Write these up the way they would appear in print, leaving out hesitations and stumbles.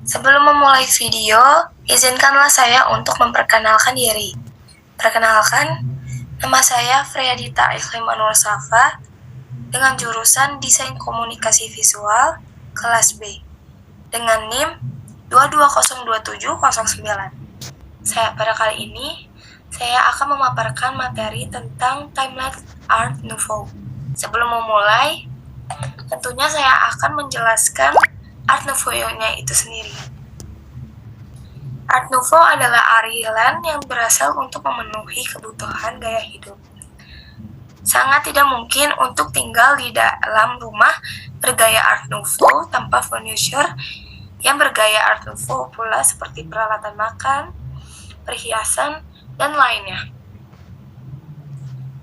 Sebelum memulai video, izinkanlah saya untuk memperkenalkan diri. Perkenalkan, nama saya Freyadita Ikhliman Safa dengan jurusan Desain Komunikasi Visual kelas B dengan NIM 22027009. Pada kali ini, saya akan memaparkan materi tentang timeline Art Nouveau. Sebelum memulai, tentunya saya akan menjelaskan Art Nouveau-nya itu sendiri. Art Nouveau adalah aliran yang berasal untuk memenuhi kebutuhan gaya hidup. Sangat tidak mungkin untuk tinggal di dalam rumah bergaya Art Nouveau tanpa furniture yang bergaya Art Nouveau pula seperti peralatan makan, perhiasan, dan lainnya.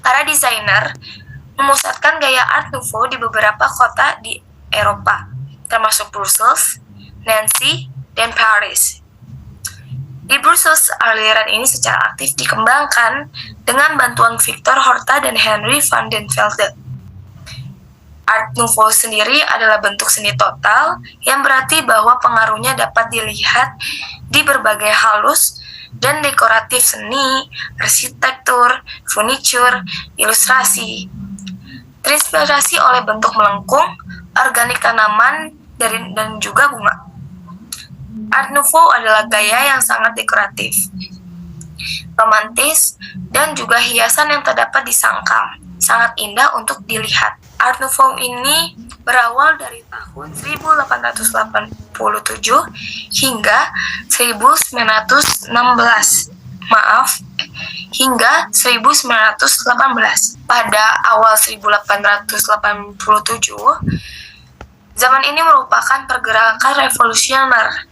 Para desainer memusatkan gaya Art Nouveau di beberapa kota di Eropa, termasuk Brussels, Nancy, dan Paris. Di Brussels, aliran ini secara aktif dikembangkan dengan bantuan Victor Horta dan Henry van den Velde. Art Nouveau sendiri adalah bentuk seni total yang berarti bahwa pengaruhnya dapat dilihat di berbagai halus dan dekoratif seni, arsitektur, furniture, ilustrasi. Terinspirasi oleh bentuk melengkung, organik tanaman, dan juga bunga. Art Nouveau adalah gaya yang sangat dekoratif, romantis, dan juga hiasan yang terdapat di sangkal. Sangat indah untuk dilihat. Art Nouveau ini berawal dari tahun 1887 hingga 1918. Hingga 1918. Pada awal 1887, zaman ini merupakan pergerakan revolusioner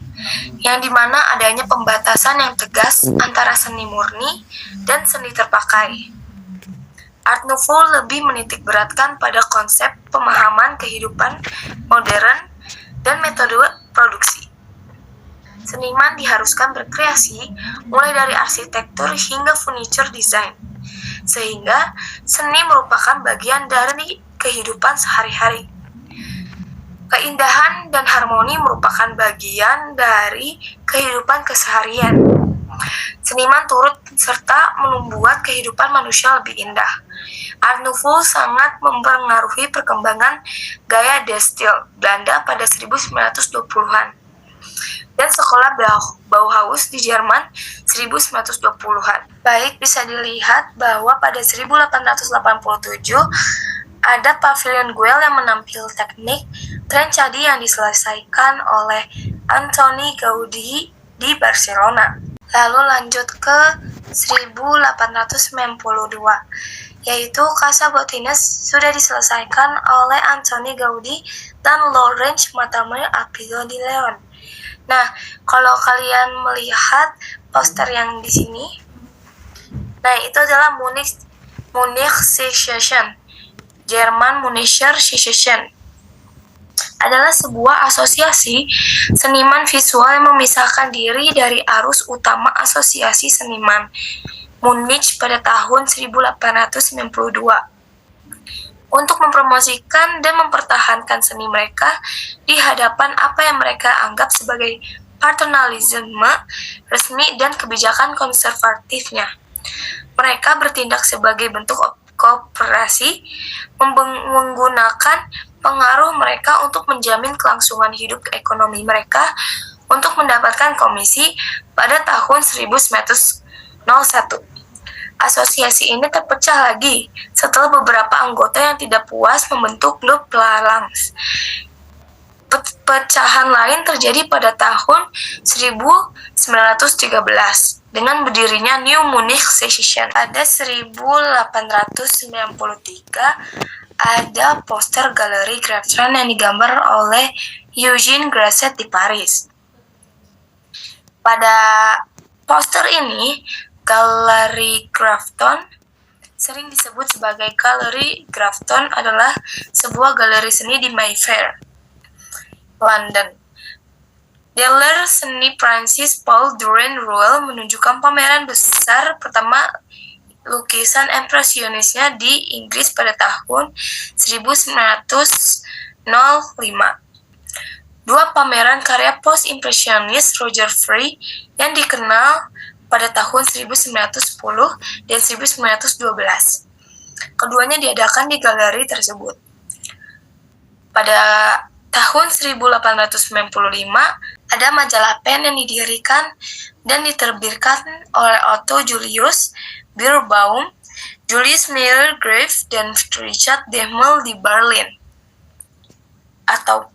yang dimana adanya pembatasan yang tegas antara seni murni dan seni terpakai. Art Nouveau lebih menitik beratkan pada konsep pemahaman kehidupan modern dan metode produksi. Seniman diharuskan berkreasi mulai dari arsitektur hingga furniture design, sehingga seni merupakan bagian dari kehidupan sehari-hari. Keindahan dan harmoni merupakan bagian dari kehidupan keseharian. Seniman turut serta membuat kehidupan manusia lebih indah. Art Nouveau sangat mempengaruhi perkembangan gaya De Stijl Belanda pada 1920-an dan sekolah Bauhaus di Jerman 1920-an. Baik, bisa dilihat bahwa pada 1887 ada pavilion Güell yang menampil teknik tren cadi yang diselesaikan oleh Antoni Gaudí di Barcelona. Lalu lanjut ke 1892, yaitu Casa Botines sudah diselesaikan oleh Antoni Gaudí dan Laurence Matamé Appido di Leon. Nah, kalau kalian melihat poster yang di sini, nah itu adalah Munich Secession, Jerman Munich Secession. Adalah sebuah asosiasi seniman visual yang memisahkan diri dari arus utama asosiasi seniman Munich pada tahun 1892 untuk mempromosikan dan mempertahankan seni mereka di hadapan apa yang mereka anggap sebagai paternalisme resmi dan kebijakan konservatifnya. Mereka bertindak sebagai bentuk kooperasi, menggunakan pengaruh mereka untuk menjamin kelangsungan hidup ekonomi mereka untuk mendapatkan komisi pada tahun 1901. Asosiasi ini terpecah lagi setelah beberapa anggota yang tidak puas membentuk klub Phalanx. Pecahan lain terjadi pada tahun 1913 dengan berdirinya New Munich Secession. Pada 1893 ada poster Galeri Grafton yang digambar oleh Eugène Grasset di Paris. Pada poster ini, Galeri Grafton sering disebut sebagai Galeri Grafton adalah sebuah galeri seni di Mayfair, London. Dealer seni Prancis Paul Durand Ruel menunjukkan pameran besar pertama lukisan impresionisnya di Inggris pada tahun 1905. dua pameran karya post-impresionis Roger Free yang dikenal pada tahun 1910 dan 1912. Keduanya diadakan di galeri tersebut. Pada tahun 1895, ada majalah Pen yang didirikan dan diterbitkan oleh Otto Julius Bierbaum, Julius Meyer-Grave, dan Richard Demel di Berlin. Atau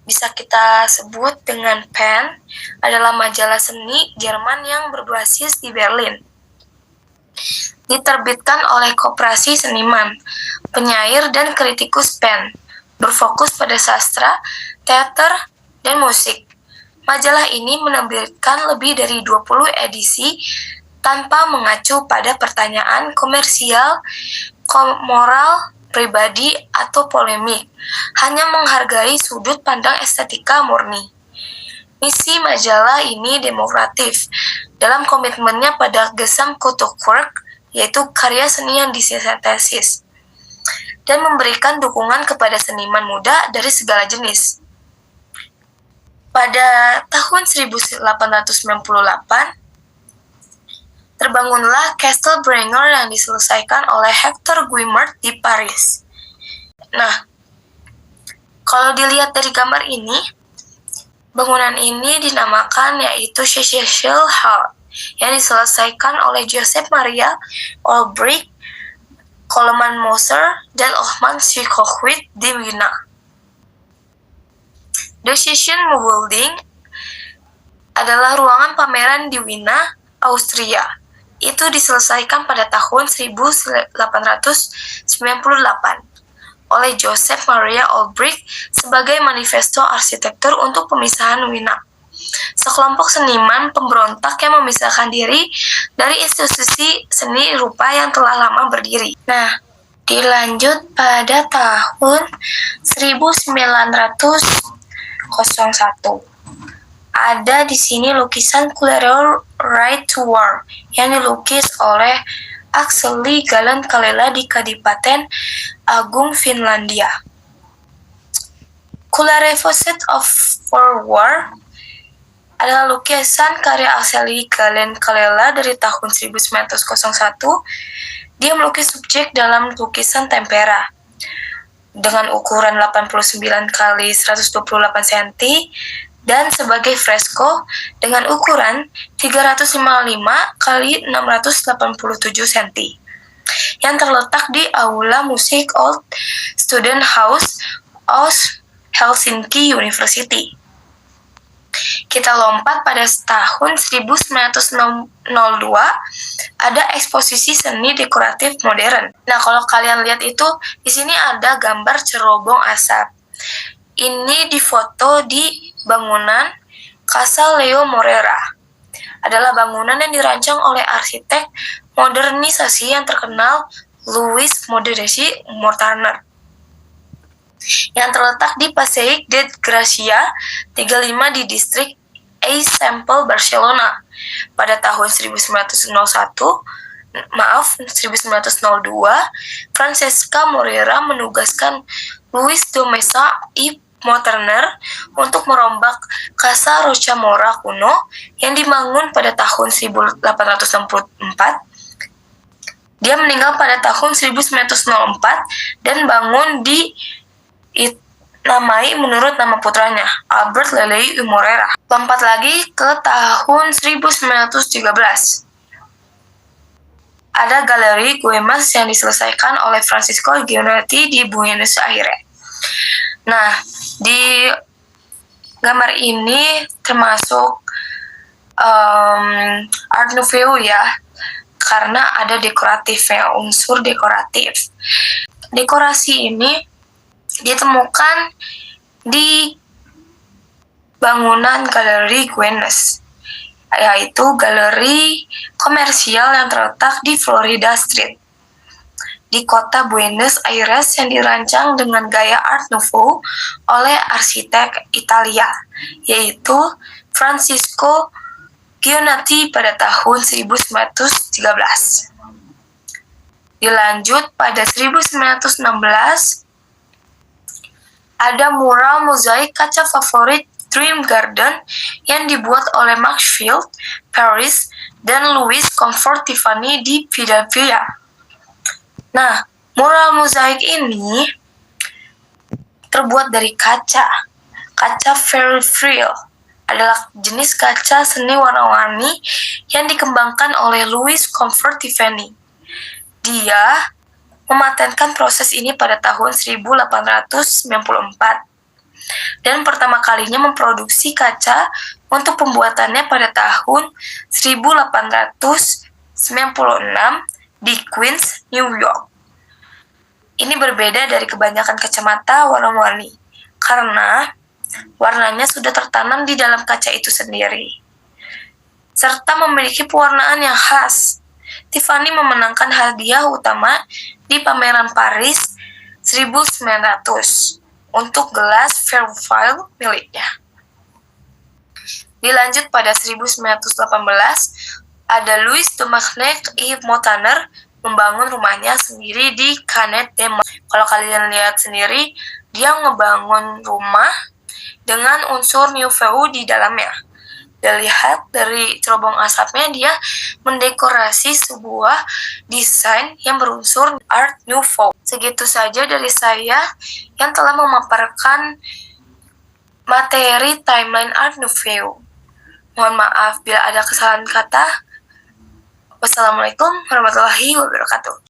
bisa kita sebut dengan Pen, adalah majalah seni Jerman yang berbasis di Berlin. Diterbitkan oleh Koperasi Seniman, Penyair, dan Kritikus Pen, berfokus pada sastra, teater, dan musik. Majalah ini menerbitkan lebih dari 20 edisi tanpa mengacu pada pertanyaan komersial, moral, pribadi, atau polemik, hanya menghargai sudut pandang estetika murni. Misi majalah ini demokratif dalam komitmennya pada Gesamtkunstwerk, yaitu karya seni yang disintesis, dan memberikan dukungan kepada seniman muda dari segala jenis. Pada tahun 1898, terbangunlah Castle Brenger yang diselesaikan oleh Hector Guimard di Paris. Nah, kalau dilihat dari gambar ini, bangunan ini dinamakan yaitu Cecil Hall, yang diselesaikan oleh Joseph Maria Olbrich, Coleman Moser, dan Othman Schikowitt di Wina. The Session Building adalah ruangan pameran di Wina, Austria. Itu diselesaikan pada tahun 1898 oleh Joseph Maria Olbrich sebagai manifesto arsitektur untuk pemisahan Wina. Sekelompok seniman pemberontak yang memisahkan diri dari institusi seni rupa yang telah lama berdiri. Nah, dilanjut pada tahun 1901. Ada di sini lukisan Coleridge Right to War yang dilukis oleh Akseli Gallen-Kallela di Kadipaten Agung, Finlandia. Coleridge for War adalah lukisan karya Akseli Gallen-Kallela dari tahun 1901. Dia melukis subjek dalam lukisan tempera dengan ukuran 89 x 128 cm dan sebagai fresko dengan ukuran 355 x 687 cm yang terletak di Aula Musik Old Student House of Helsinki University. Kita lompat pada tahun 1902, ada eksposisi seni dekoratif modern. Nah, kalau kalian lihat itu, di sini ada gambar cerobong asap. Ini difoto di bangunan Casa Leo Morera. Adalah bangunan yang dirancang oleh arsitek modernisasi yang terkenal Louis Modernissi Mortaner, yang terletak di Passeig de Gracia 35 di distrik Eixample, Barcelona. Pada tahun 1902, Francesca Morera menugaskan Luis de Mesa y Mortaner untuk merombak Casa Rocamora kuno yang dibangun pada tahun 1864. Dia meninggal pada tahun 1904 dan bangun di namai menurut nama putranya, Albert Lelei Morera. Lompat lagi ke tahun 1913. Ada galeri Güemes yang diselesaikan oleh Francisco Gionetti di Buenos Aires. Nah, di gambar ini termasuk Art Nouveau ya, karena ada dekoratifnya, unsur dekoratif. Dekorasi ini ditemukan di bangunan Galeri Güemes, yaitu galeri komersial yang terletak di Florida Street, di kota Buenos Aires, yang dirancang dengan gaya Art Nouveau oleh arsitek Italia, yaitu Francisco Gionetti pada tahun 1913. Dilanjut pada 1916, ada mural mozaik kaca favorit Dream Garden yang dibuat oleh Maxfield, Paris, dan Louis Comfort Tiffany di Philadelphia. Nah, mural mozaik ini terbuat dari kaca. Kaca Fairy Frill adalah jenis kaca seni warna-warni yang dikembangkan oleh Louis Comfort Tiffany. Dia mematenkan proses ini pada tahun 1894 dan pertama kalinya memproduksi kaca untuk pembuatannya pada tahun 1896 di Queens, New York. Ini berbeda dari kebanyakan kacamata warna-warni karena warnanya sudah tertanam di dalam kaca itu sendiri, serta memiliki pewarnaan yang khas. Tiffany memenangkan hadiah utama di pameran Paris 1900 untuk gelas Fairfield miliknya. Dilanjut pada 1918, ada Louis de Marnay Yves Montagnier membangun rumahnya sendiri di Canet de Mar. Kalau kalian lihat sendiri, dia ngebangun rumah dengan unsur Nouveau di dalamnya. Dilihat dari cerobong asapnya, dia mendekorasi sebuah desain yang berunsur Art Nouveau. Segitu saja dari saya yang telah memaparkan materi timeline Art Nouveau. Mohon maaf bila ada kesalahan kata. Wassalamualaikum warahmatullahi wabarakatuh.